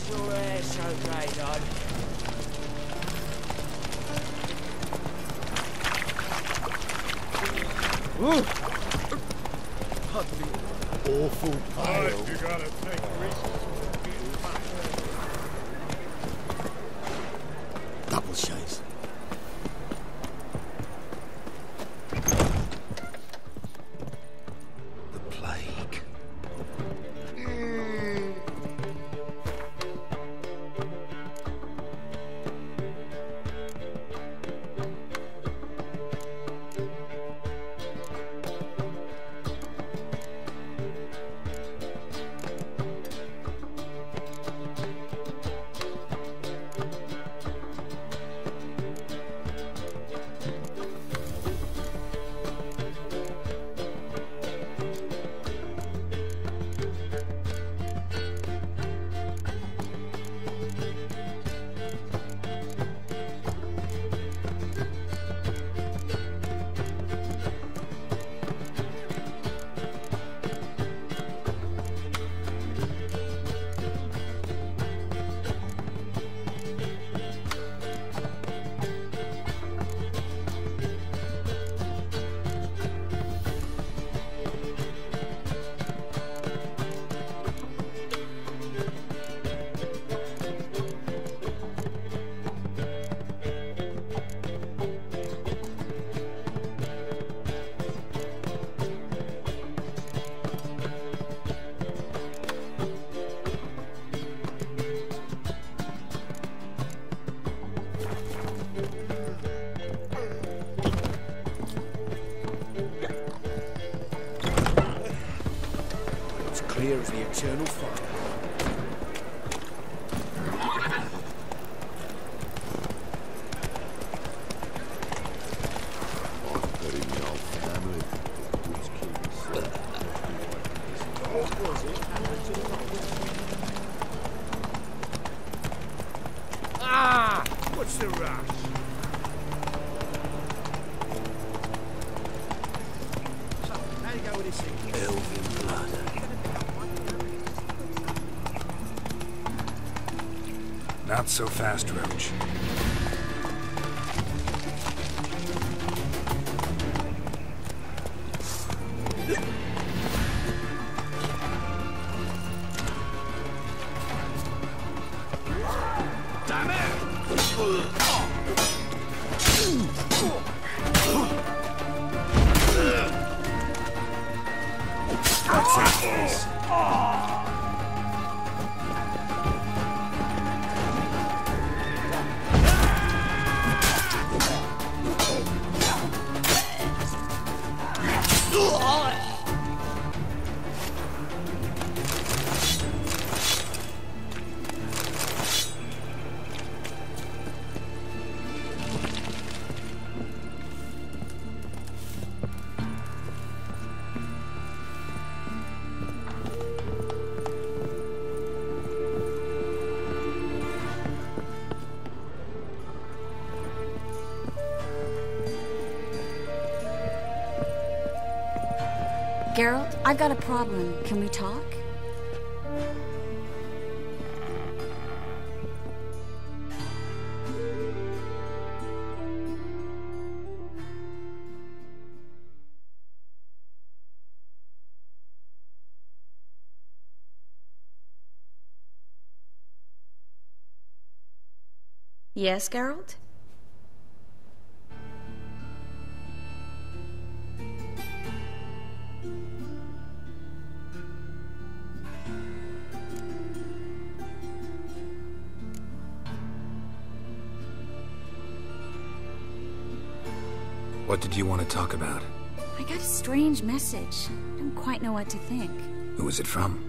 your hair so great on? Awful pale. You gotta take risks. Double shades. The plague. Clear as the eternal fire. Ah! What's the rush? So, how do you go with this thing? Elven blood. Not so fast, Roach. Damn it! That's it, Geralt, I've got a problem. Can we talk? Yes, Geralt? What did you want to talk about? I got a strange message. I don't quite know what to think. Who was it from?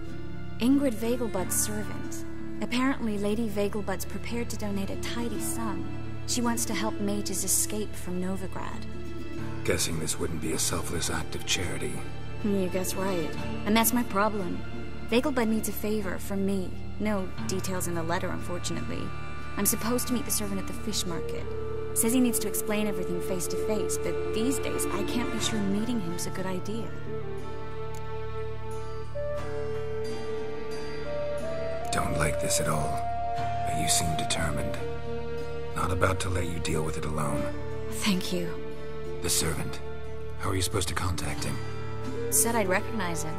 Ingrid Vegelbud's servant. Apparently, Lady Vegelbud's prepared to donate a tidy sum. She wants to help mages escape from Novigrad. Guessing this wouldn't be a selfless act of charity. You guess right. And that's my problem. Vegelbud needs a favor from me. No details in the letter, unfortunately. I'm supposed to meet the servant at the fish market. Says he needs to explain everything face to face, but these days I can't be sure meeting him's a good idea. Don't sound like this at all, but you seem determined. Not about to let you deal with it alone. Thank you. The servant. How are you supposed to contact him? Said I'd recognize him.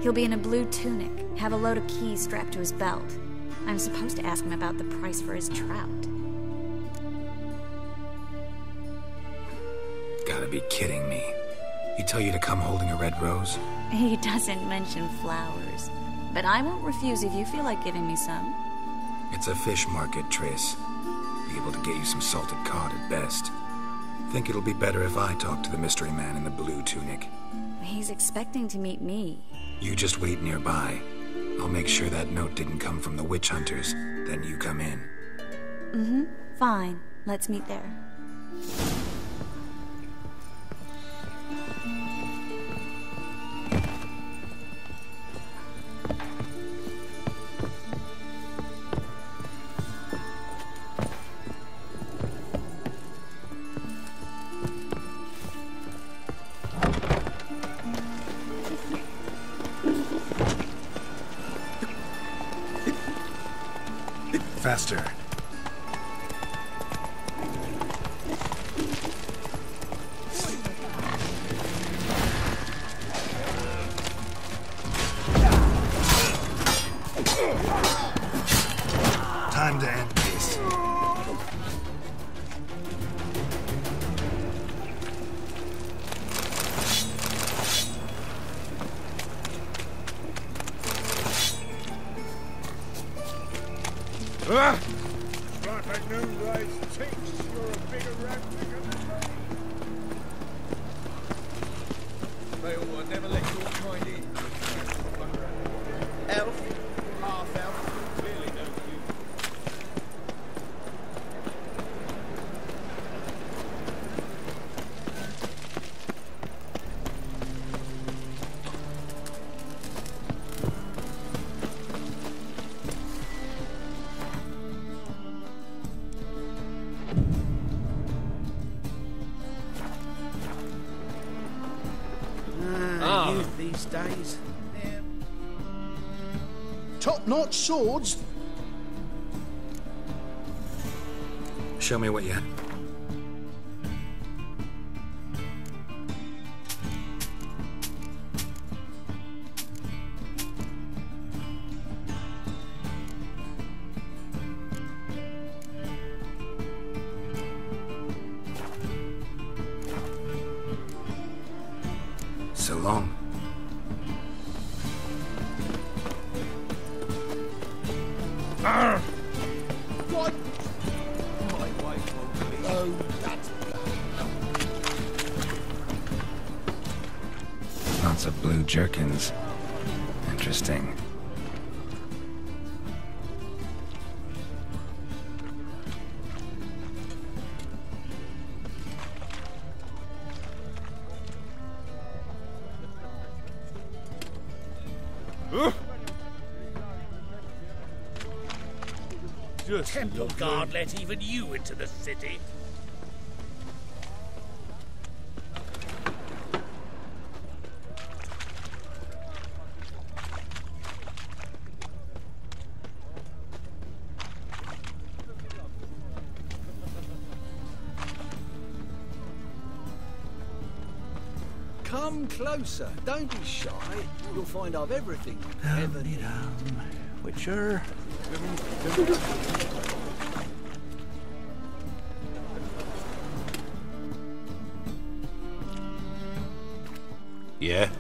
He'll be in a blue tunic, have a load of keys strapped to his belt. I'm supposed to ask him about the price for his trout. Gotta be kidding me. He tell you to come holding a red rose? He doesn't mention flowers, but I won't refuse if you feel like giving me some. It's a fish market, Triss. Be able to get you some salted cod at best. Think it'll be better if I talk to the mystery man in the blue tunic. He's expecting to meet me. You just wait nearby. I'll make sure that note didn't come from the witch hunters. Then you come in. Mm-hmm. Fine. Let's meet there. Faster. Time to end this. Like a new race thinks you're a bigger rat than me. They all never let your kind in. Elf, half elf, clearly no you. Youth these days. Top-notch swords. Show me what you had. So long. What? My wife won't be. Oh, that's... Lots of blue jerkins. Interesting. Temple Guard let even you into the city. Come closer. Don't be shy. You'll find I've everything you ever need. Witcher. Yeah?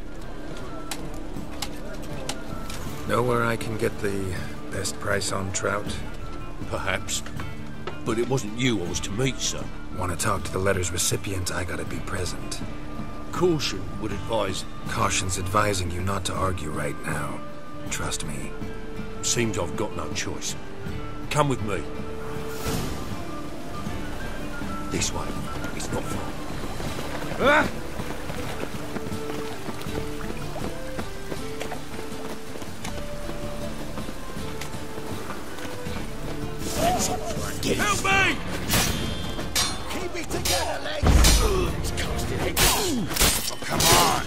Know where I can get the best price on trout? Perhaps. But it wasn't you I was to meet, sir. Want to talk to the letter's recipient, I gotta be present. Caution would advise... Caution's advising you not to argue right now. Trust me. Seems I've got no choice. Come with me. This way. It's not far. Help me! Keep it together, legs! It's casting it. Oh, come on!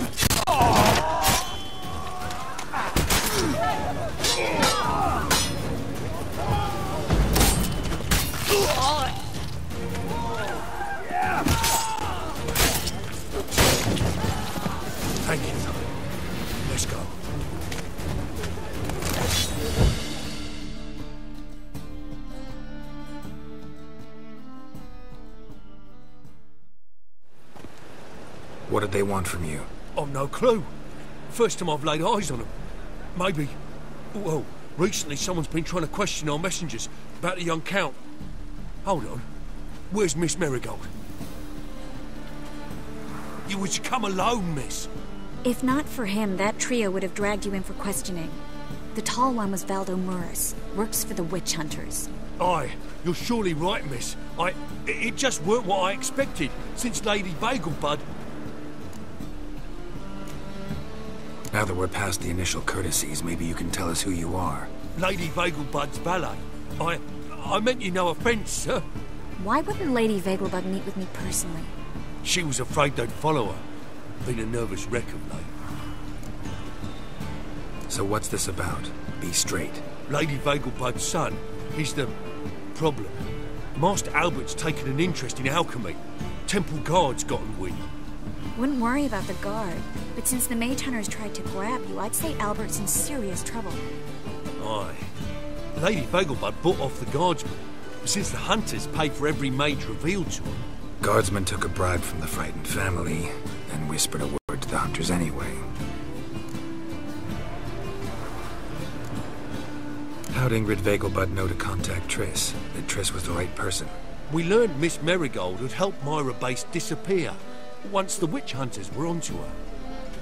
What did they want from you? I've no clue. First time I've laid eyes on them. Maybe... Well, recently someone's been trying to question our messengers about the young Count. Hold on. Where's Miss Marigold? You were to come alone, miss. If not for him, that trio would have dragged you in for questioning. The tall one was Valdo Murris, works for the witch hunters. Aye, you're surely right, miss. It just weren't what I expected, since Lady Bagelbud... Now that we're past the initial courtesies, maybe you can tell us who you are. Lady Bagelbud's valet. I meant you no offence, sir. Why wouldn't Lady Bagelbud meet with me personally? She was afraid they'd follow her. Been a nervous wreck of late. So what's this about? Be straight. Lady Bagelbud's son, he's the problem. Master Albert's taken an interest in alchemy. Temple guards gotten wind. Wouldn't worry about the guard, but since the mage hunters tried to grab you, I'd say Albert's in serious trouble. Aye. Lady Bagelbud bought off the guardsmen, since the hunters paid for every mage revealed to them. Guardsmen took a bribe from the frightened family, and whispered a word to the hunters anyway. How'd Ingrid Vegelbud know to contact Triss? That Triss was the right person? We learned Miss Marigold had helped Myra Base disappear, once the witch hunters were onto her.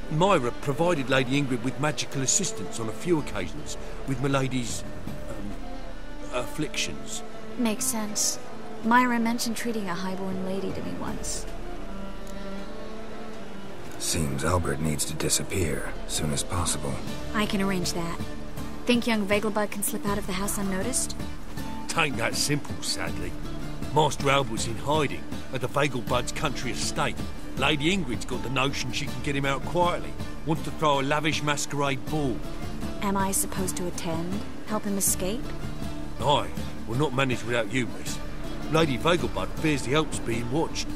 Myra provided Lady Ingrid with magical assistance on a few occasions, with Milady's... afflictions. Makes sense. Myra mentioned treating a highborn lady to me once. Seems Albert needs to disappear, soon as possible. I can arrange that. Think young Vegelbud can slip out of the house unnoticed? Tain't that simple, sadly. Master Albert's in hiding at the Vegelbud's country estate. Lady Ingrid's got the notion she can get him out quietly. Wants to throw a lavish masquerade ball. Am I supposed to attend? Help him escape? Aye, we'll not manage without you, miss. Lady Vegelbud fears the Alps being watched.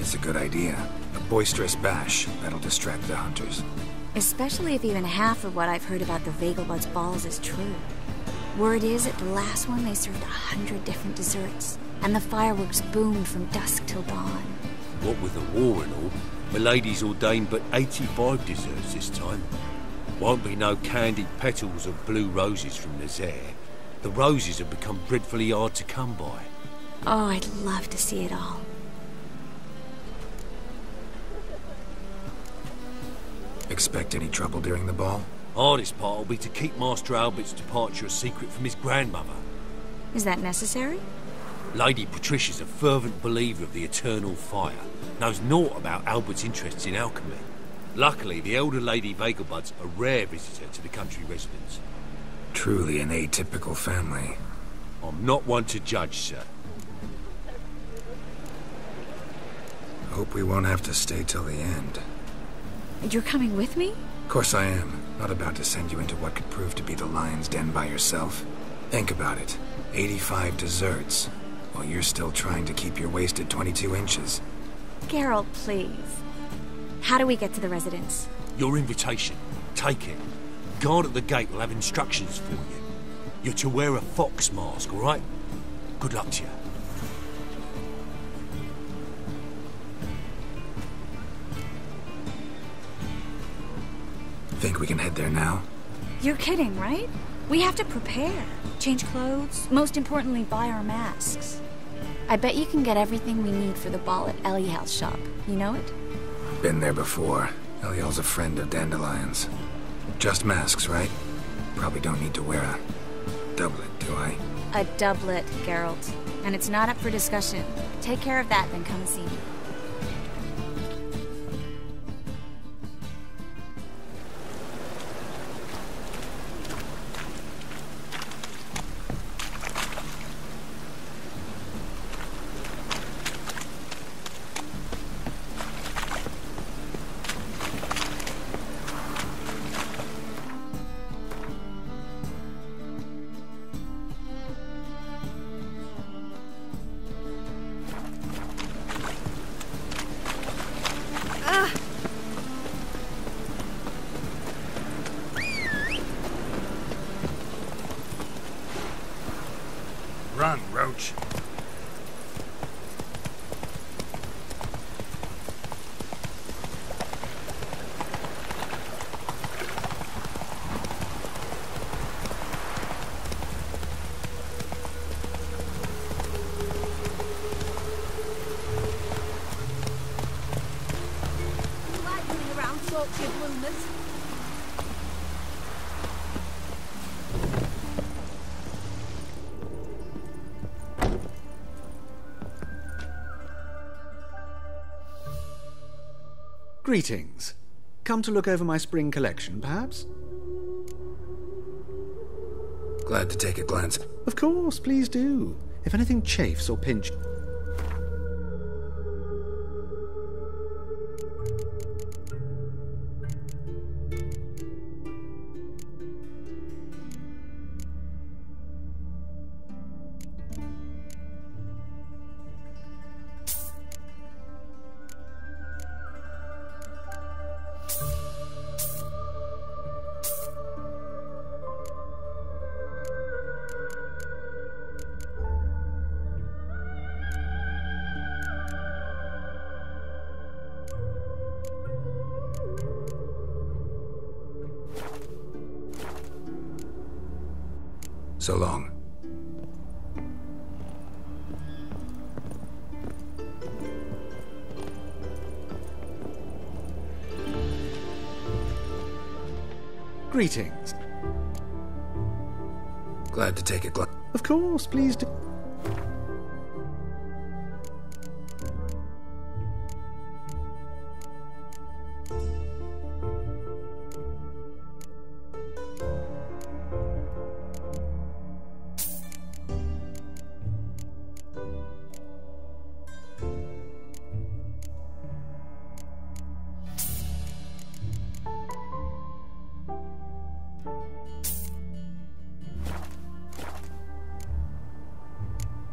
It's a good idea. A boisterous bash that'll distract the hunters. Especially if even half of what I've heard about the Vegelbud's balls is true. Word is, at the last one they served 100 different desserts, and the fireworks boomed from dusk till dawn. What with the war and all, Milady's ordained but 85 desserts this time. Won't be no candied petals of blue roses from Nazaire. The roses have become dreadfully hard to come by. Oh, I'd love to see it all. Expect any trouble during the ball? Hardest part will be to keep Master Albert's departure a secret from his grandmother. Is that necessary? Lady Patricia's a fervent believer of the eternal fire. Knows naught about Albert's interests in alchemy. Luckily, the elder Lady Vegelbud's a rare visitor to the country residence. Truly an atypical family. I'm not one to judge, sir. Hope we won't have to stay till the end. You're coming with me? Of course I am. Not about to send you into what could prove to be the lion's den by yourself. Think about it. 85 desserts, while you're still trying to keep your waist at 22 inches. Geralt, please. How do we get to the residence? Your invitation. Take it. Guard at the gate will have instructions for you. You're to wear a fox mask, all right? Good luck to you. Think we can head there now? You're kidding, right? We have to prepare. Change clothes. Most importantly, buy our masks. I bet you can get everything we need for the ball at Eliel's shop. You know it? Been there before. Eliel's a friend of Dandelion's. Just masks, right? Probably don't need to wear a doublet, do I? A doublet, Geralt. And it's not up for discussion. Take care of that, then come and see me. Run, Roach. sort you bloomers. Greetings. Come to look over my spring collection, perhaps? Glad to take a glance. Of course, please do. If anything chafes or pinch... So long. Greetings. Glad to take a glance. Of course, please do.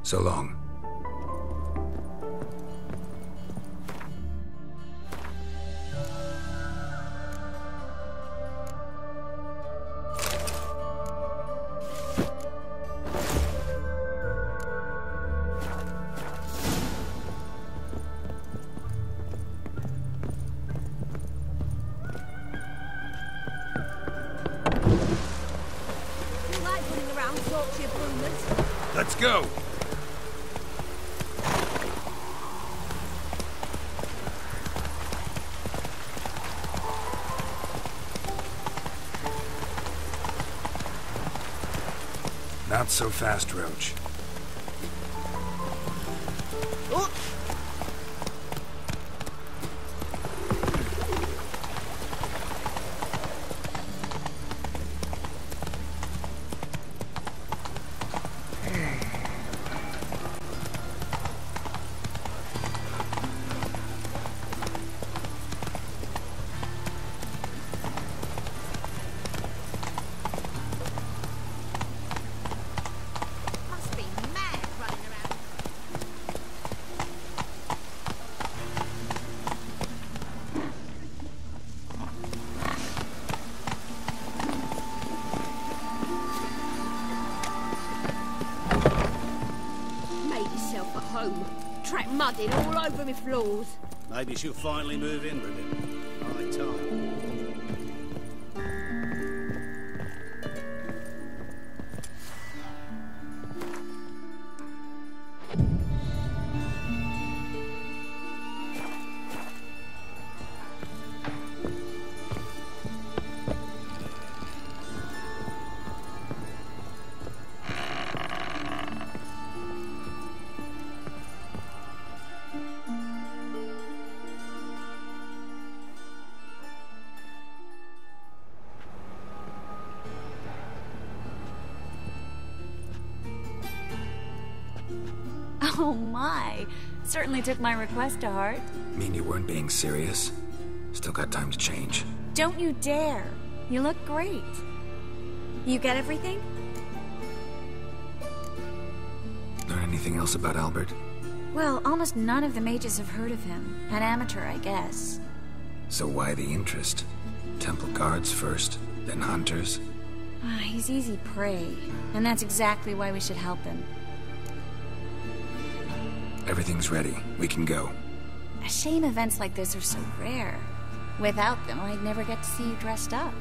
So long. You like running around, sort you bloomers. Let's go. Not so fast, Roach. Must be mad running around. Made yourself at home. Track mudding all over me floors. Maybe she'll finally move in with him. High time. Oh my. Certainly took my request to heart. Mean you weren't being serious? Still got time to change. Don't you dare. You look great. You get everything? Learn anything else about Albert? Well, almost none of the mages have heard of him. An amateur, I guess. So why the interest? Temple guards first, then hunters? He's easy prey, and that's exactly why we should help him. Everything's ready. We can go. A shame events like this are so rare. Without them, I'd never get to see you dressed up.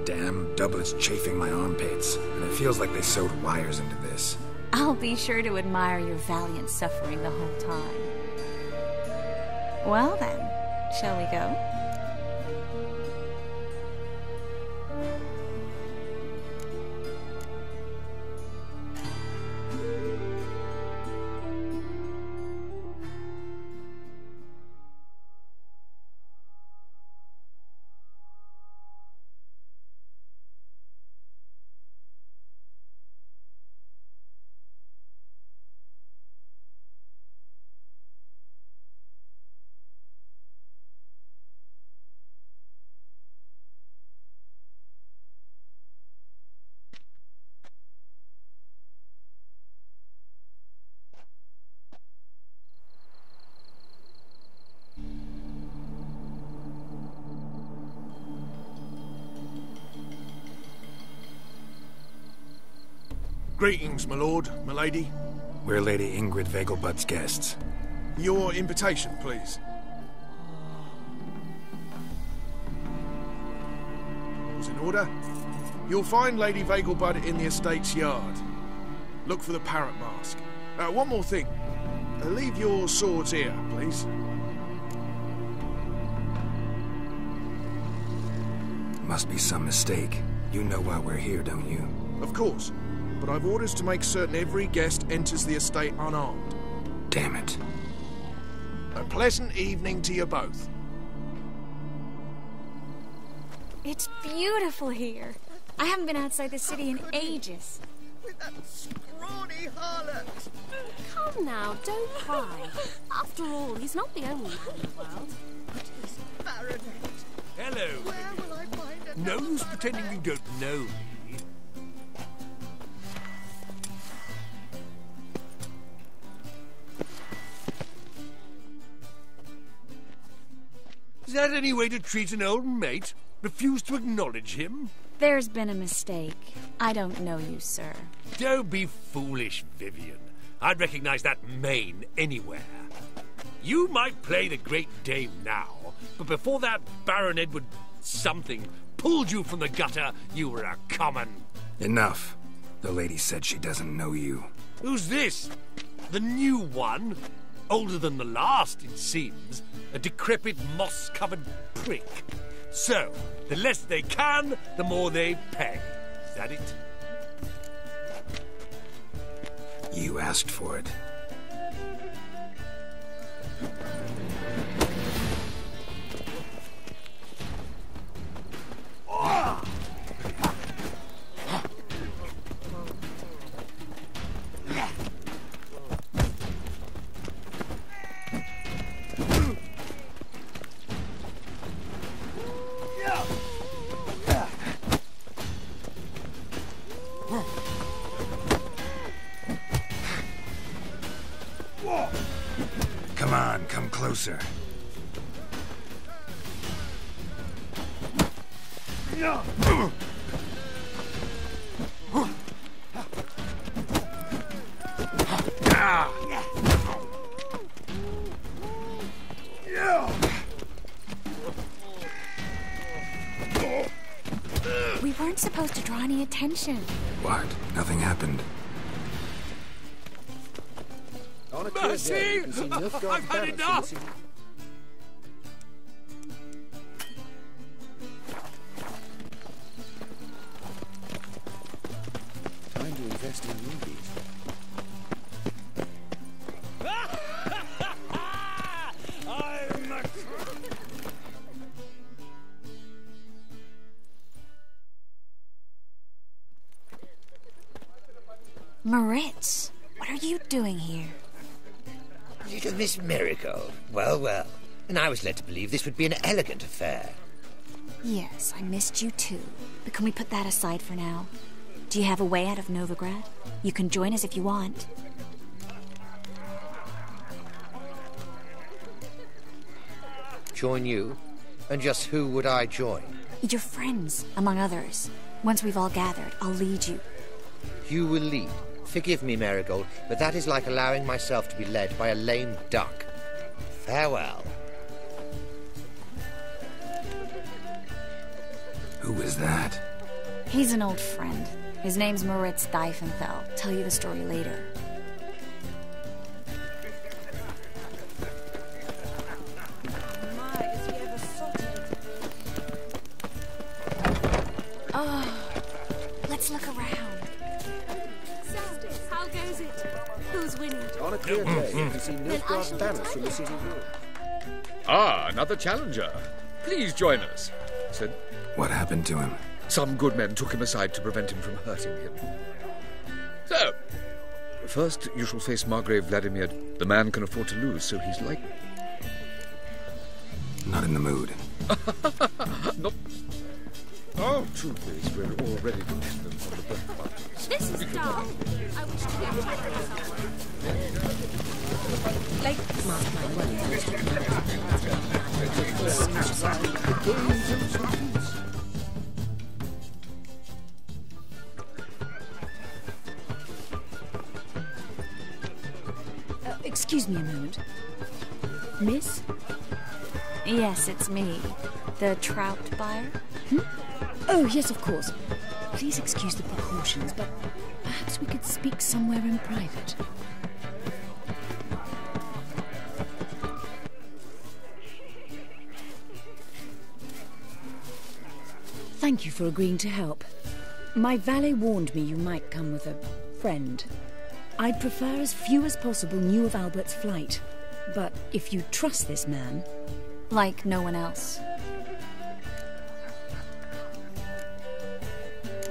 Damn doublets chafing my armpits, and it feels like they sewed wires into this. I'll be sure to admire your valiant suffering the whole time. Well then, shall we go? Greetings, my lord, my lady. We're Lady Ingrid Vegelbud's guests. Your invitation, please. All's in order. You'll find Lady Vegelbud in the estate's yard. Look for the parrot mask. One more thing. Leave your swords here, please. Must be some mistake. You know why we're here, don't you? Of course. But I've orders to make certain every guest enters the estate unarmed. Damn it. A pleasant evening to you both. It's beautiful here. I haven't been outside the city in ages. With that scrawny harlot. Come now, don't cry. After all, he's not the only man in the world. But he's baronet. Hello. Where will I find another No use baronet? pretending you don't know me. Is that any way to treat an old mate? Refuse to acknowledge him? There's been a mistake. I don't know you, sir. Don't be foolish, Vivian. I'd recognize that mane anywhere. You might play the Great Dame now, but before that Baron Edward something pulled you from the gutter, you were a common. Enough. The lady said she doesn't know you. Who's this? The new one? Older than the last, it seems. A decrepit, moss-covered prick. So, the less they can, the more they pay. Is that it? You asked for it. Come on, come closer. We weren't supposed to draw any attention. What? Nothing happened. Mercy! I've had enough! Time to invest in movies. Moritz, what are you doing here? Little Miss Miracle. Well, well. And I was led to believe this would be an elegant affair. Yes, I missed you too. But can we put that aside for now? Do you have a way out of Novigrad? You can join us if you want. Join you? And just who would I join? Your friends, among others. Once we've all gathered, I'll lead you. You will lead. Forgive me, Marigold, but that is like allowing myself to be led by a lame duck. Farewell. Who is that? He's an old friend. His name's Moritz Diefenthal. Tell you the story later. Oh, let's look around. How goes it? Who's winning? On a clear day, you can see Nilfgaard's banners from the city wall. Ah, another challenger. Please join us. Said What happened to him? some good men took him aside to prevent him from hurting him. So, first you shall face Margrave Vladimir. The man can afford to lose, so he's like... Not in the mood. Not... Oh, truth is, we're already dependent on the birth parties. This is dull. I wish to go somewhere. Like, mark my words. Excuse me a moment. Miss? Yes, it's me. The trout buyer? Oh, yes, of course. Please excuse the precautions, but perhaps we could speak somewhere in private. Thank you for agreeing to help. My valet warned me you might come with a friend. I'd prefer as few as possible knew of Albert's flight. But if you trust this man... Like no one else.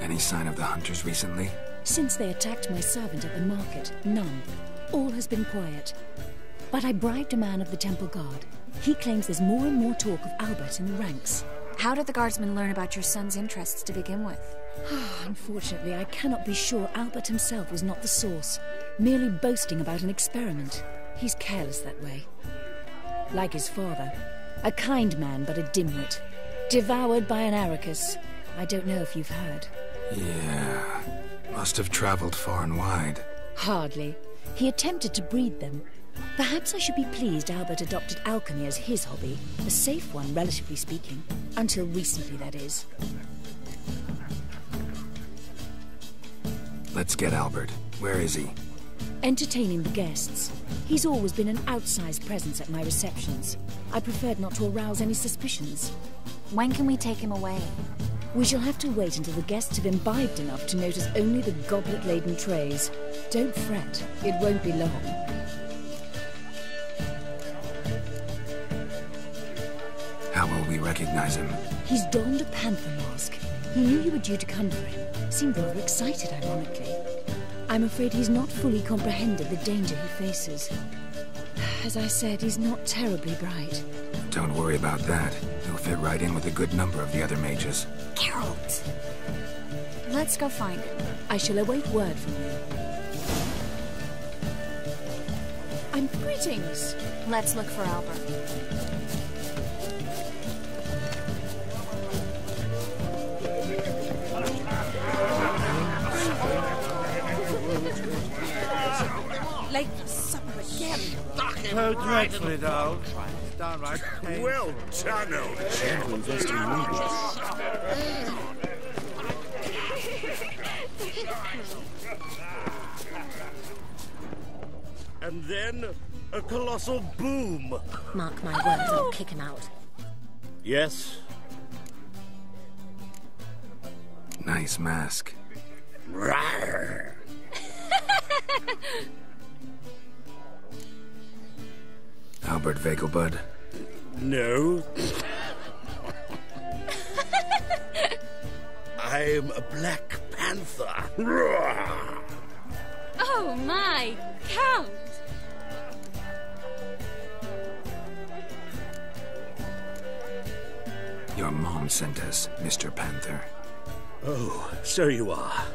Any sign of the hunters recently? Since they attacked my servant at the market, none. All has been quiet. But I bribed a man of the temple guard. He claims there's more and more talk of Albert in the ranks. How did the guardsmen learn about your son's interests to begin with? Unfortunately, I cannot be sure Albert himself was not the source, merely boasting about an experiment. He's careless that way. Like his father, a kind man but a dimwit, devoured by an aracus. I don't know if you've heard. Yeah, must have traveled far and wide. Hardly. He attempted to breed them. Perhaps I should be pleased Albert adopted alchemy as his hobby. A safe one, relatively speaking. Until recently, that is. Let's get Albert. Where is he? Entertaining the guests. He's always been an outsized presence at my receptions. I preferred not to arouse any suspicions. When can we take him away? We shall have to wait until the guests have imbibed enough to notice only the goblet-laden trays. Don't fret, it won't be long. How will we recognize him? He's donned a panther mask. He knew you were due to come for him. Seemed rather excited, ironically. I'm afraid he's not fully comprehended the danger he faces. As I said, he's not terribly bright. Don't worry about that. He'll fit right in with a good number of the other mages. Geralt! Let's go find him. I shall await word from you. Greetings. Let's look for Albert. Late for supper again. So dreadfully dull. Downright painful. Well done, old chap. And then a colossal boom. Mark my words, I'll kick him out. Yes. Nice mask. Rawr. Albert Vegelbud? No. I'm a Black Panther. Rawr. Oh my, Count! Your mom sent us, Mr. Panther. Oh, so you are.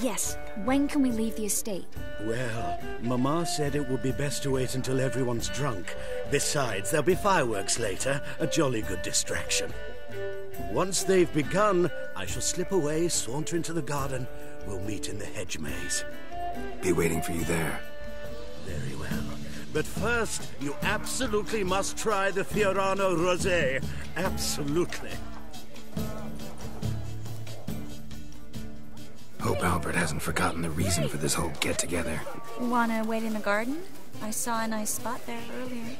Yes. When can we leave the estate? Well, Mama said it would be best to wait until everyone's drunk. Besides, there'll be fireworks later, a jolly good distraction. Once they've begun, I shall slip away, saunter into the garden. We'll meet in the hedge maze. Be waiting for you there. Very well. But first, you absolutely must try the Fiorano Rosé. Absolutely. Hope Albert hasn't forgotten the reason for this whole get-together. Wanna wait in the garden? I saw a nice spot there earlier.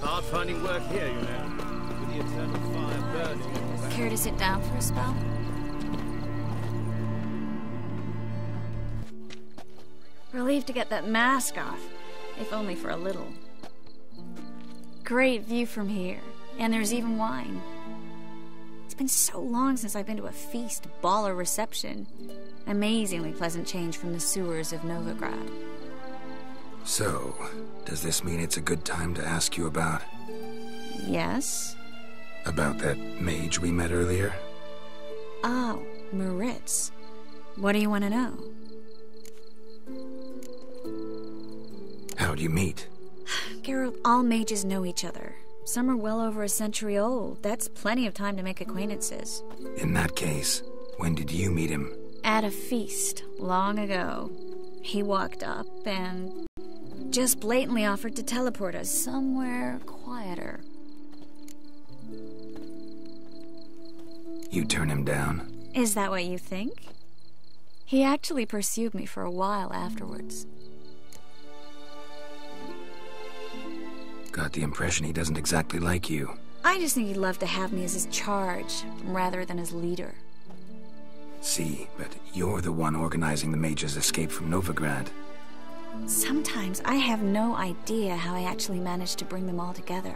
Hard finding work here, you know. With the eternal fire burning. Care to sit down for a spell? Relieved to get that mask off, if only for a little. Great view from here, and there's even wine. It's been so long since I've been to a feast, ball, or reception. Amazingly pleasant change from the sewers of Novigrad. So, does this mean it's a good time to ask you about... Yes? About that mage we met earlier? Oh, Maritz. What do you want to know? How'd you meet? Geralt, all mages know each other. Some are well over a century old. That's plenty of time to make acquaintances. In that case, when did you meet him? At a feast, long ago. He walked up and just blatantly offered to teleport us somewhere quieter. You turn him down? Is that what you think? He actually pursued me for a while afterwards. Got the impression he doesn't exactly like you. I just think he'd love to have me as his charge, rather than his leader. See, but you're the one organizing the mage's escape from Novigrad. Sometimes I have no idea how I actually managed to bring them all together.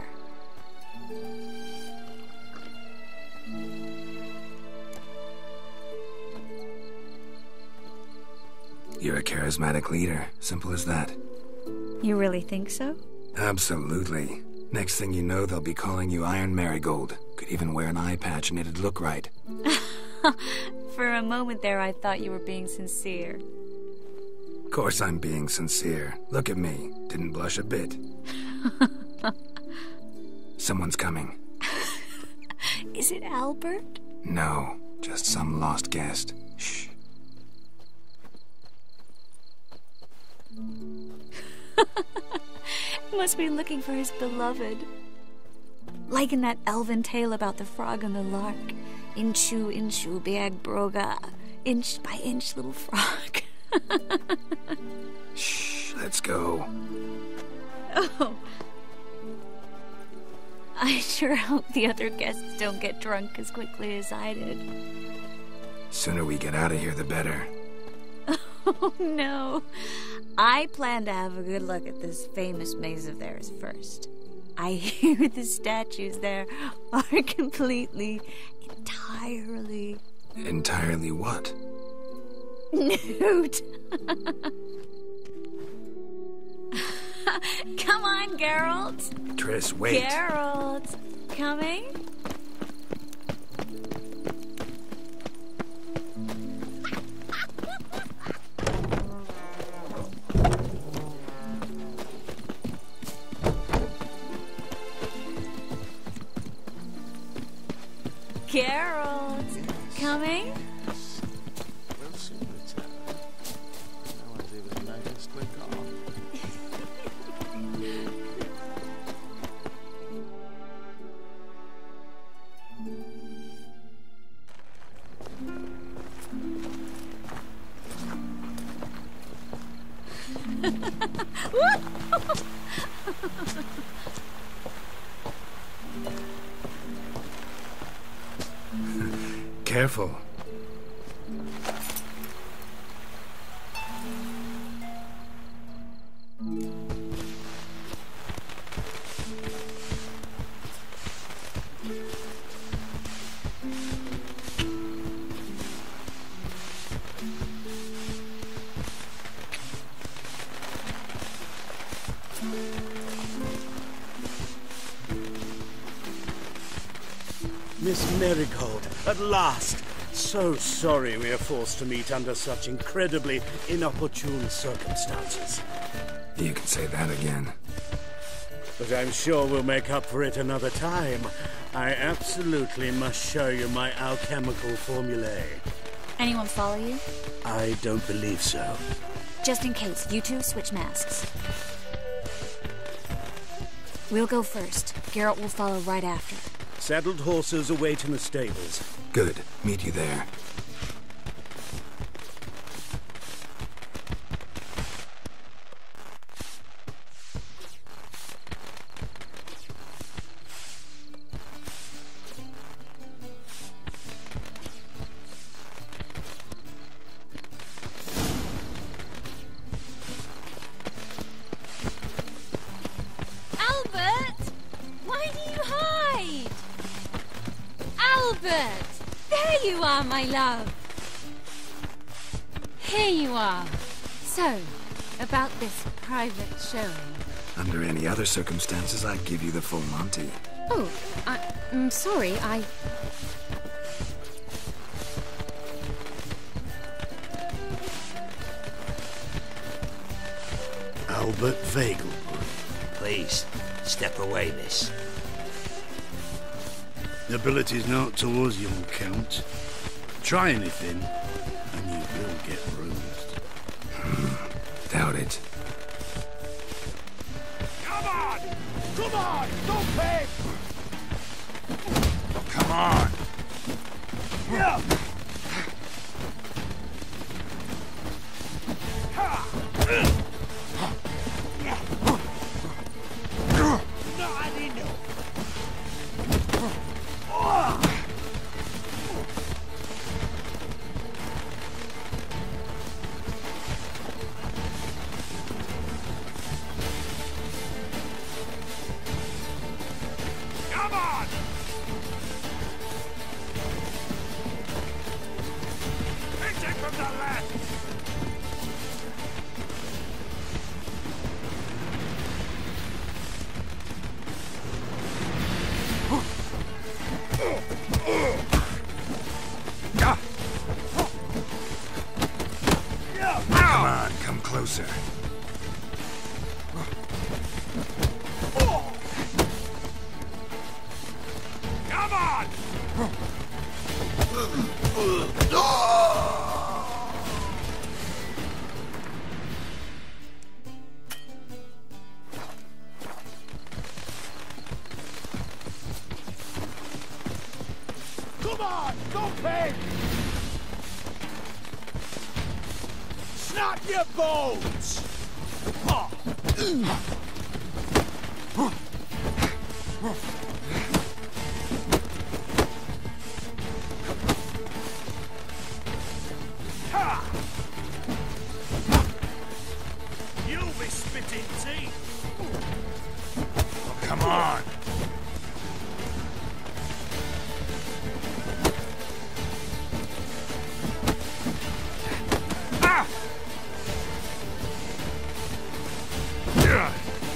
You're a charismatic leader, simple as that. You really think so? Absolutely. Next thing you know, they'll be calling you Iron Marigold. Could even wear an eye patch and it'd look right. For a moment there, I thought you were being sincere. Of course I'm being sincere. Look at me. Didn't blush a bit. Someone's coming. Is it Albert? No, just some lost guest. Shh. Must be looking for his beloved. Like in that elven tale about the frog and the lark. Inchu, inchu, beag broga. Inch by inch, little frog. Shh, let's go. Oh. I sure hope the other guests don't get drunk as quickly as I did. Sooner we get out of here, the better. Oh, no. I plan to have a good look at this famous maze of theirs first. I hear the statues there are entirely... Entirely what? Nude. Come on, Geralt. Triss, wait. Geralt. Coming? Geralt, coming? We'll soon return. No idea what the latest we're gone. Careful. Miss Marigold, at last! So sorry we are forced to meet under such incredibly inopportune circumstances. You can say that again. But I'm sure we'll make up for it another time. I absolutely must show you my alchemical formulae. Anyone follow you? I don't believe so. Just in case, you two switch masks. We'll go first. Geralt will follow right after. Saddled horses await in the stables. Good. Meet you there. Albert! Why do you hide? Albert! There you are, my love! here you are. So, about this private showing. Under any other circumstances, I'd give you the full Monty. Oh, I'm sorry, Albert Weigel. Please, step away, miss. Ability's not towards young Count. Try anything, and you will get bruised. Doubt it. Come on! Come on! Don't pay! Oh, come on! Yeah! Come on, come closer. Come on! Come on! Don't pay! Snap your bones! You'll be spitting teeth! Oh, come on!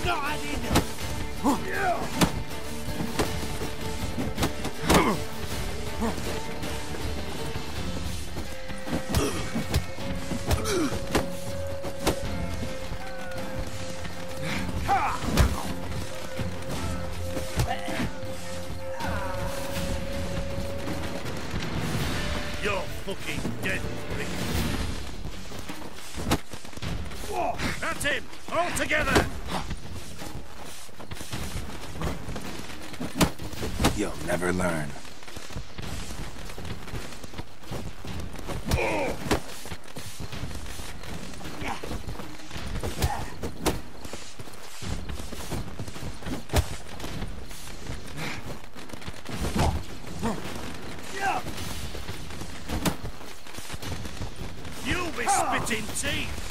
Not enough! You're fucking dead, Rick. That's him! All together! You'll never learn. You'll be spitting teeth!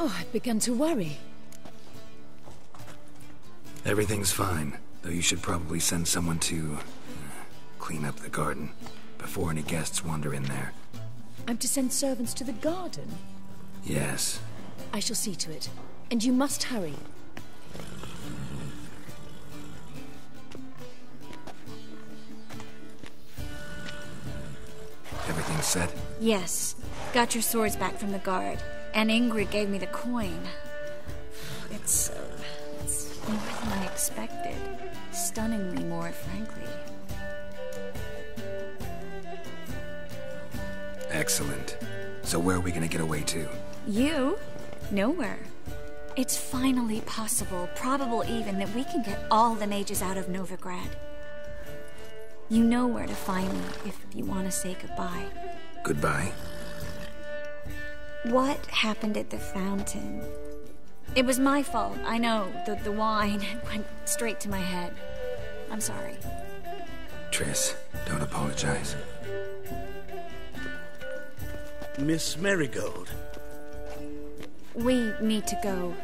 Oh, I've begun to worry. Everything's fine, though you should probably send someone to clean up the garden before any guests wander in there. I'm to send servants to the garden? Yes. I shall see to it. And you must hurry. Everything set? Yes. Got your swords back from the guard. And Ingrid gave me the coin. It's more than I expected. Stunningly more, frankly. Excellent. So where are we gonna get away to? You? Nowhere. It's finally possible, probable even, that we can get all the mages out of Novigrad. You know where to find me if you want to say goodbye. Goodbye? What happened at the fountain? It was my fault, I know. The wine went straight to my head. I'm sorry. Triss, don't apologize. Miss Marigold. We need to go.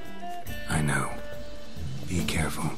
I know. Be careful.